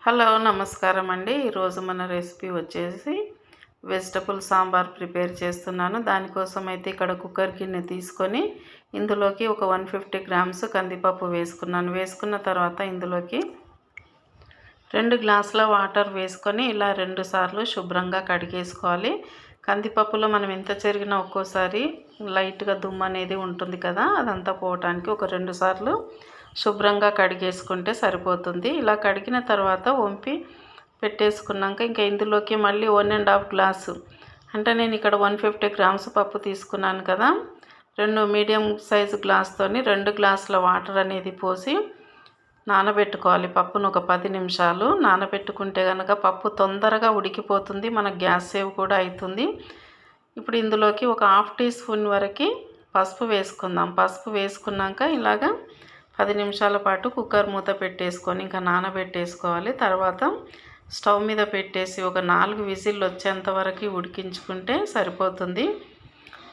Hello నమస్కారం అండి. ఈరోజు మన రెసిపీ వచ్చేసి వెజిటబుల్ సాంబార్ ప్రిపేర్ చేస్తున్నాను. దానికోసం అయితే ఇక్కడ కుక్కర్ గిన్నె తీసుకొని ఇందులోకి ఒక 150 గ్రామ్స్ కందిపప్పు వేసుకున్నాను. వేసుకున్న తర్వాత ఇందులోకి 2 గ్లాసుల వాటర్ వేసుకొని ఇలా 2 సార్లు శుభ్రంగా కడిగేసుకోవాలి. కందిపప్పులో మనం ఎంత చెరిగినా ఒక్కోసారి లైట్గా దుమ్ము అనేది ఉంటుంది కదా, అదంతా పోవటానికి ఒక 2 సార్లు శుభ్రంగా కడిగేసుకుంటే సరిపోతుంది. ఇలా కడిగిన తర్వాత వంపి పెట్టేసుకున్నాక ఇంకా ఇందులోకి మళ్ళీ 1.5 గ్లాసు, అంటే నేను ఇక్కడ 150 గ్రామ్స్ పప్పు తీసుకున్నాను కదా, 2 మీడియం సైజు గ్లాస్తోని 2 గ్లాసుల వాటర్ అనేది పోసి నానబెట్టుకోవాలి. పప్పును ఒక 10 నిమిషాలు నానబెట్టుకుంటే కనుక పప్పు తొందరగా ఉడికిపోతుంది, మనకు గ్యాస్ సేవ్ కూడా అవుతుంది. ఇప్పుడు ఇందులోకి ఒక హాఫ్ టీ స్పూన్ వరకు పసుపు వేసుకుందాం. పసుపు వేసుకున్నాక ఇలాగా 10 నిమిషాల పాటు కుక్కర్ మూత పెట్టేసుకొని ఇంకా నానబెట్టేసుకోవాలి. తర్వాత స్టవ్ మీద పెట్టేసి ఒక 4 విజిల్లు వచ్చేంత వరకు ఉడికించుకుంటే సరిపోతుంది.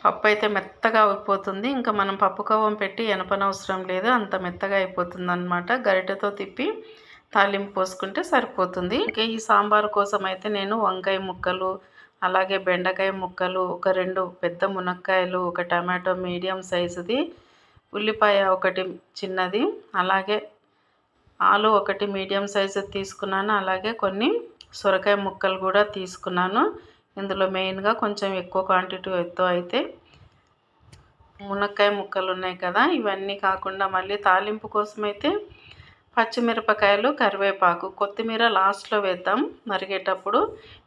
పప్పు అయితే మెత్తగా అయిపోతుంది. ఇంకా మనం పప్పు కవ్వం పెట్టి ఎనపనవసరం లేదు, అంత మెత్తగా అయిపోతుంది అన్నమాట. గరిటెతో తిప్పి తాలింపు పోసుకుంటే సరిపోతుంది. ఇంకా ఈ సాంబారు కోసం అయితే నేను వంకాయ ముక్కలు, అలాగే బెండకాయ ముక్కలు, ఒక 2 పెద్ద మునక్కాయలు, ఒక టమాటో మీడియం సైజుది, ఉల్లిపాయ ఒకటి చిన్నది, అలాగే ఆలు ఒకటి మీడియం సైజు తీసుకున్నాను. అలాగే కొన్ని సొరకాయ ముక్కలు కూడా తీసుకున్నాను. ఇందులో మెయిన్గా కొంచెం ఎక్కువ క్వాంటిటీతో అయితే మునక్కాయ ముక్కలు ఉన్నాయి కదా, ఇవన్నీ కాకుండా మళ్ళీ తాలింపు కోసం అయితే పచ్చిమిరపకాయలు, కరివేపాకు, కొత్తిమీర లాస్ట్లో వేద్దాం మరిగేటప్పుడు.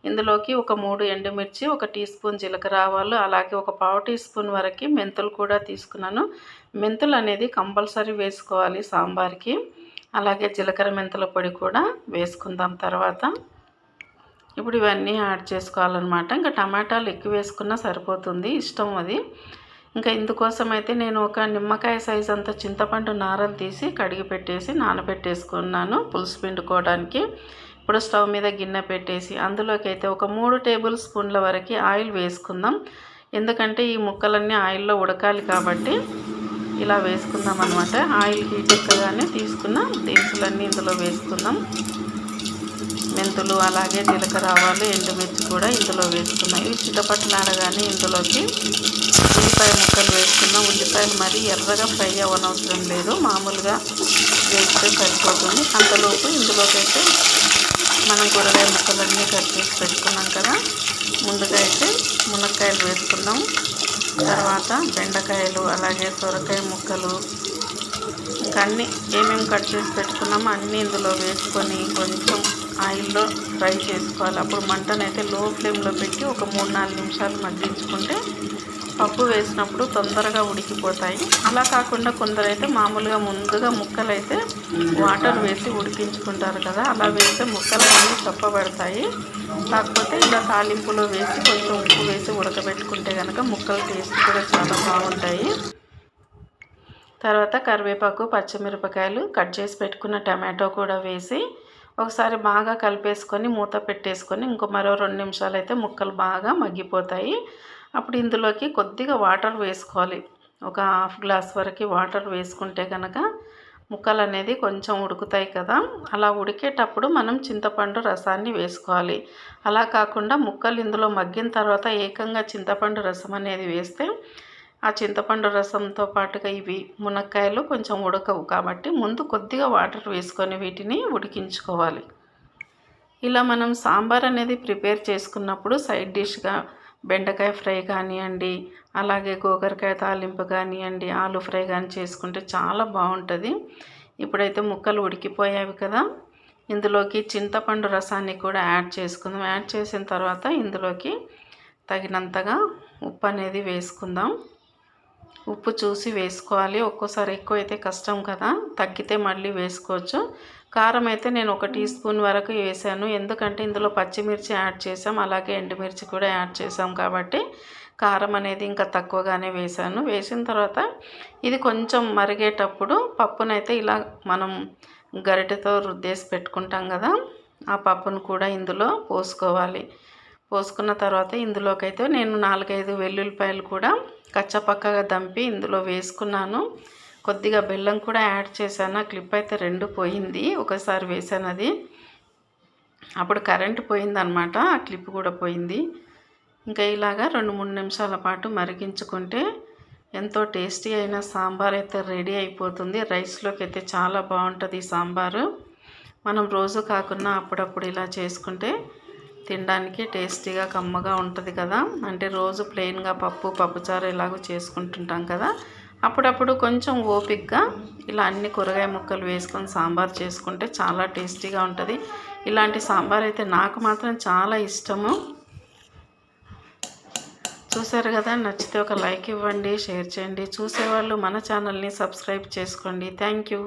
ఇందులోకి ఒక 3 ఎండుమిర్చి, ఒక టీ స్పూన్ జీలకర్ర ఆవాలు, అలాగే ఒక పావు టీ స్పూన్ వరకు మెంతులు కూడా తీసుకున్నాను. మెంతులు అనేది కంపల్సరీ వేసుకోవాలి సాంబార్కి. అలాగే జీలకర్ర మెంతుల పొడి కూడా వేసుకుందాం తర్వాత. ఇప్పుడు ఇవన్నీ యాడ్ చేసుకోవాలన్నమాట. ఇంకా టమాటాలు ఎక్కువ వేసుకున్నా సరిపోతుంది, ఇష్టం అది. ఇంకా ఇందుకోసం అయితే నేను ఒక నిమ్మకాయ సైజ్ అంత చింతపండు నారని తీసి కడిగి పెట్టేసి నానబెట్టేసుకున్నాను పులుసు పిండుకోవడానికి. ఇప్పుడు స్టవ్ మీద గిన్నె పెట్టేసి అందులోకి అయితే ఒక 3 టేబుల్ స్పూన్ల వరకు ఆయిల్ వేసుకుందాం. ఎందుకంటే ఈ ముక్కలన్నీ ఆయిల్లో ఉడకాలి కాబట్టి ఇలా వేసుకుందాం అన్నమాట. ఆయిల్ హీట్ ఎక్కగానే తీసుకున్న దినుసులన్నీ ఇందులో వేసుకుందాం. మెంతులు, అలాగే జీలకర్ర ఆవాలు, ఎండుమిర్చి కూడా ఇందులో వేసుకున్నాం. ఇవి చిటపట్లాడగానే ఇందులోకి ఉల్లిపాయ ముక్కలు వేసుకున్నాం. ఉల్లిపాయలు మరీ ఎర్రగా ఫ్రై అవ్వనవసరం లేదు, మామూలుగా వేస్తే సరిపోతుంది. అంతలోపు ఇందులోకి అయితే మనం కూరగాయ ముక్కలన్నీ కట్ చేసి పెట్టుకున్నాం కదా, ముందుగా అయితే మునక్కాయలు వేసుకున్నాం. తర్వాత బెండకాయలు, అలాగే సొరకాయ ముక్కలు, ఇంకా అన్నీ ఏమేమి కట్ చేసి పెట్టుకున్నామో అన్నీ ఇందులో వేసుకొని కొంచెం ఆయిల్లో ఫ్రై చేసుకోవాలి. అప్పుడు మంటనైతే లో ఫ్లేమ్లో పెట్టి ఒక 3-4 నిమిషాలు మగ్గించుకుంటే పప్పు వేసినప్పుడు తొందరగా ఉడికిపోతాయి. అలా కాకుండా కొందరైతే మామూలుగా ముందుగా ముక్కలు అయితే వాటర్ వేసి ఉడికించుకుంటారు కదా, అలా వేస్తే ముక్కలు అన్నీ చప్పబడతాయి. కాకపోతే ఇలా తాలింపులో వేసి కొంచెం ఉప్పు వేసి ఉడకబెట్టుకుంటే కనుక ముక్కల టేస్ట్ కూడా చాలా బాగుంటాయి. తర్వాత కరివేపాకు, పచ్చిమిరపకాయలు, కట్ చేసి పెట్టుకున్న టమాటో కూడా వేసి ఒకసారి బాగా కలిపేసుకొని మూత పెట్టేసుకొని ఇంకో మరో 2 నిమిషాలు అయితే ముక్కలు బాగా మగ్గిపోతాయి. అప్పుడు ఇందులోకి కొద్దిగా వాటర్ వేసుకోవాలి. ఒక హాఫ్ గ్లాస్ వరకు వాటర్ వేసుకుంటే కనుక ముక్కలు అనేది కొంచెం ఉడుకుతాయి కదా. అలా ఉడికేటప్పుడు మనం చింతపండు రసాన్ని వేసుకోవాలి. అలా కాకుండా ముక్కలు ఇందులో మగ్గిన తర్వాత ఏకంగా చింతపండు రసం అనేది వేస్తే ఆ చింతపండు రసంతో పాటుగా ఇవి మునక్కాయలు కొంచెం ఉడకవు కాబట్టి ముందు కొద్దిగా వాటర్ వేసుకొని వీటిని ఉడికించుకోవాలి. ఇలా మనం సాంబార్ అనేది ప్రిపేర్ చేసుకున్నప్పుడు సైడ్ డిష్గా బెండకాయ ఫ్రై కానివ్వండి, అలాగే గోకరకాయ తాలింపు కానివ్వండి, ఆలు ఫ్రై కానీ చేసుకుంటే చాలా బాగుంటుంది. ఇప్పుడైతే ముక్కలు ఉడికిపోయావి కదా, ఇందులోకి చింతపండు రసాన్ని కూడా యాడ్ చేసుకుందాం. యాడ్ చేసిన తర్వాత ఇందులోకి తగినంతగా ఉప్పు అనేది వేసుకుందాం. ఉప్పు చూసి వేసుకోవాలి, ఒక్కోసారి ఎక్కువ అయితే కష్టం కదా, తగ్గితే మళ్ళీ వేసుకోవచ్చు. కారం అయితే నేను 1 టీ స్పూన్ వరకు వేసాను, ఎందుకంటే ఇందులో పచ్చిమిర్చి యాడ్ చేసాం, అలాగే ఎండుమిర్చి కూడా యాడ్ చేసాం కాబట్టి కారం అనేది ఇంకా తక్కువగానే వేసాను. వేసిన తర్వాత ఇది కొంచెం మరిగేటప్పుడు పప్పునైతే ఇలా మనం గరిటెతో రుద్దేసి పెట్టుకుంటాం కదా, ఆ పప్పును కూడా ఇందులో పోసుకోవాలి. పోసుకున్న తర్వాత ఇందులోకైతే నేను 4-5 వెల్లుల్లిపాయలు కూడా కచ్చపక్కగా దంపి ఇందులో వేసుకున్నాను. కొద్దిగా బెల్లం కూడా యాడ్ చేశాను. ఆ క్లిప్ అయితే 2 పోయింది, ఒకసారి వేసాను అది. అప్పుడు కరెంట్ పోయిందనమాట, ఆ క్లిప్ కూడా పోయింది. ఇంకా ఇలాగా 2-3 నిమిషాల పాటు మరిగించుకుంటే ఎంతో టేస్టీ అయిన సాంబార్ అయితే రెడీ అయిపోతుంది. రైస్లోకి అయితే చాలా బాగుంటుంది ఈ సాంబారు. మనం రోజు కాకుండా అప్పుడప్పుడు ఇలా చేసుకుంటే తినడానికి టేస్టీగా కమ్మగా ఉంటుంది కదా. అంటే రోజు ప్లెయిన్గా పప్పుచారు ఇలాగో చేసుకుంటుంటాం కదా. అప్పుడప్పుడు కొంచెం ఓపిక్గా ఇలా అన్ని కూరగాయ ముక్కలు వేసుకొని సాంబార్ చేసుకుంటే చాలా టేస్టీగా ఉంటుంది. ఇలాంటి సాంబార్ అయితే నాకు మాత్రం చాలా ఇష్టము. చూసారు కదా, నచ్చితే ఒక లైక్ ఇవ్వండి, షేర్ చేయండి. చూసేవాళ్ళు మన ఛానల్ని సబ్స్క్రైబ్ చేసుకోండి. Thank you.